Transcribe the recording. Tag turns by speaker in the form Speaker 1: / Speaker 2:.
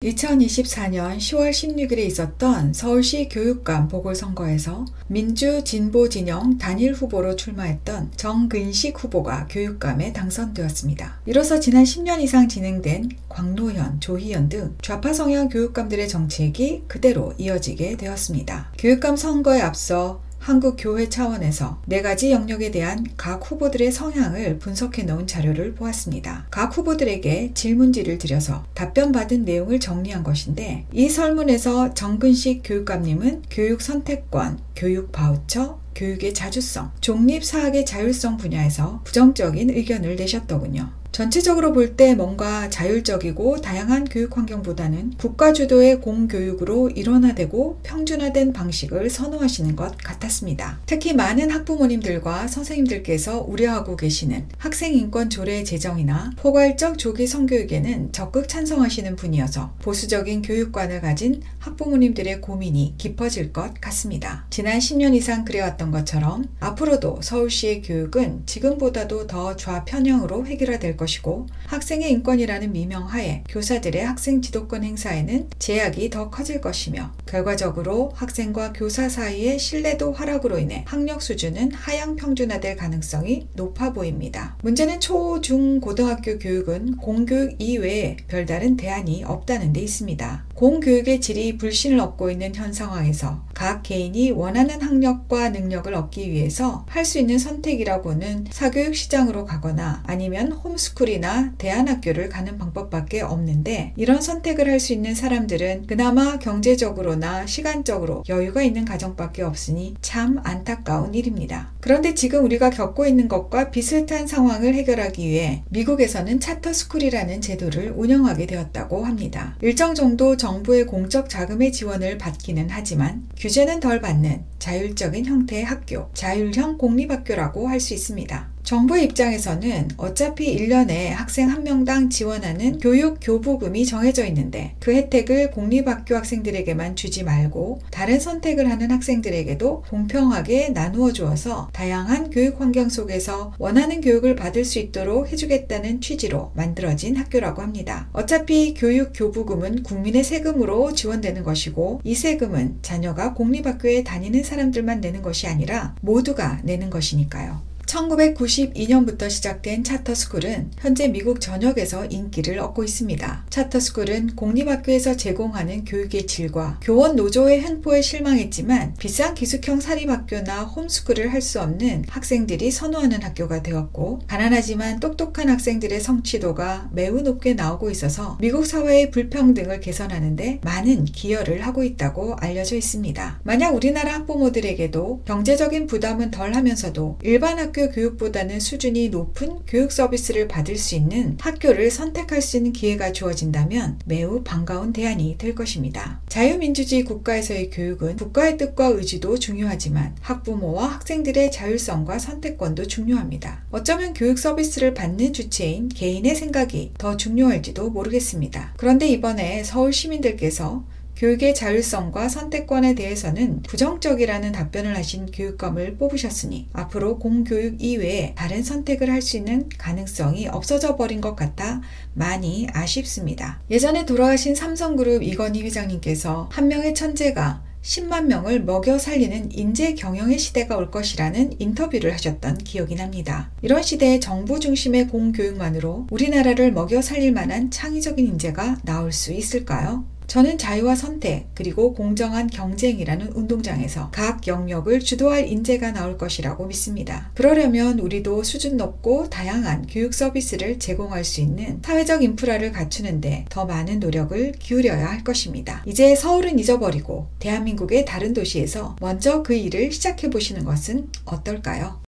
Speaker 1: 2024년 10월 16일에 있었던 서울시 교육감 보궐선거에서 민주 진보 진영 단일 후보로 출마했던 정근식 후보가 교육감에 당선되었습니다. 이로써 지난 10년 이상 진행된 광노현, 조희연 등 좌파 성향 교육감들의 정책이 그대로 이어지게 되었습니다. 교육감 선거에 앞서 한국교회 차원에서 4가지 영역에 대한 각 후보들의 성향을 분석해 놓은 자료를 보았습니다. 각 후보들에게 질문지를 드려서 답변받은 내용을 정리한 것인데, 이 설문에서 정근식 교육감님은 교육 선택권, 교육 바우처, 교육의 자주성, 종립사학의 자율성 분야에서 부정적인 의견을 내셨더군요. 전체적으로 볼 때 뭔가 자율적이고 다양한 교육 환경보다는 국가 주도의 공교육으로 일원화되고 평준화된 방식을 선호하시는 것 같았습니다. 특히 많은 학부모님들과 선생님들께서 우려하고 계시는 학생인권 조례 제정이나 포괄적 조기 성교육에는 적극 찬성하시는 분이어서 보수적인 교육관을 가진 학부모님들의 고민이 깊어질 것 같습니다. 지난 10년 이상 그래왔던 것처럼 앞으로도 서울시의 교육은 지금보다도 더 좌편향으로 획일화될 것이고, 학생의 인권이라는 미명하에 교사들의 학생 지도권 행사에는 제약이 더 커질 것이며, 결과적으로 학생과 교사 사이의 신뢰도 하락으로 인해 학력 수준은 하향 평준화될 가능성이 높아 보입니다. 문제는 초, 중, 고등학교 교육은 공교육 이외에 별다른 대안이 없다는 데 있습니다. 공교육의 질이 불신을 얻고 있는 현 상황에서 각 개인이 원하는 학력과 능력을 얻기 위해서 할 수 있는 선택이라고는 사교육 시장으로 가거나 아니면 홈스쿨이나 대안학교를 가는 방법밖에 없는데, 이런 선택을 할 수 있는 사람들은 그나마 경제적으로나 시간적으로 여유가 있는 가정밖에 없으니 참 안타까운 일입니다. 그런데 지금 우리가 겪고 있는 것과 비슷한 상황을 해결하기 위해 미국에서는 차터스쿨이라는 제도를 운영하게 되었다고 합니다. 일정 정도 정부의 공적 자금의 지원을 받기는 하지만 규제는 덜 받는 자율적인 형태의 학교, 자율형 공립학교라고 할 수 있습니다. 정부의 입장에서는 어차피 1년에 학생 1명당 지원하는 교육 교부금이 정해져 있는데, 그 혜택을 공립학교 학생들에게만 주지 말고 다른 선택을 하는 학생들에게도 공평하게 나누어 주어서 다양한 교육 환경 속에서 원하는 교육을 받을 수 있도록 해주겠다는 취지로 만들어진 학교라고 합니다. 어차피 교육 교부금은 국민의 세금으로 지원되는 것이고, 이 세금은 자녀가 공립학교에 다니는 사람들만 내는 것이 아니라 모두가 내는 것이니까요. 1992년부터 시작된 차터스쿨은 현재 미국 전역에서 인기를 얻고 있습니다. 차터스쿨은 공립학교에서 제공하는 교육의 질과 교원 노조의 횡포에 실망했지만 비싼 기숙형 사립학교나 홈스쿨을 할 수 없는 학생들이 선호하는 학교가 되었고, 가난하지만 똑똑한 학생들의 성취도가 매우 높게 나오고 있어서 미국 사회의 불평등을 개선하는 데 많은 기여를 하고 있다고 알려져 있습니다. 만약 우리나라 학부모들에게도 경제적인 부담은 덜 하면서도 일반 학교 교육보다는 수준이 높은 교육 서비스를 받을 수 있는 학교를 선택할 수 있는 기회가 주어진다면 매우 반가운 대안이 될 것입니다. 자유민주주의 국가에서의 교육은 국가의 뜻과 의지도 중요하지만 학부모와 학생들의 자율성과 선택권도 중요합니다. 어쩌면 교육 서비스를 받는 주체인 개인의 생각이 더 중요할지도 모르겠습니다. 그런데 이번에 서울 시민들께서 교육의 자율성과 선택권에 대해서는 부정적이라는 답변을 하신 교육감을 뽑으셨으니 앞으로 공교육 이외에 다른 선택을 할 수 있는 가능성이 없어져 버린 것 같아 많이 아쉽습니다. 예전에 돌아가신 삼성그룹 이건희 회장님께서 한 명의 천재가 10만 명을 먹여 살리는 인재 경영의 시대가 올 것이라는 인터뷰를 하셨던 기억이 납니다. 이런 시대에 정부 중심의 공교육만으로 우리나라를 먹여 살릴 만한 창의적인 인재가 나올 수 있을까요? 저는 자유와 선택, 그리고 공정한 경쟁이라는 운동장에서 각 영역을 주도할 인재가 나올 것이라고 믿습니다. 그러려면 우리도 수준 높고 다양한 교육 서비스를 제공할 수 있는 사회적 인프라를 갖추는데 더 많은 노력을 기울여야 할 것입니다. 이제 서울은 잊어버리고 대한민국의 다른 도시에서 먼저 그 일을 시작해 보시는 것은 어떨까요?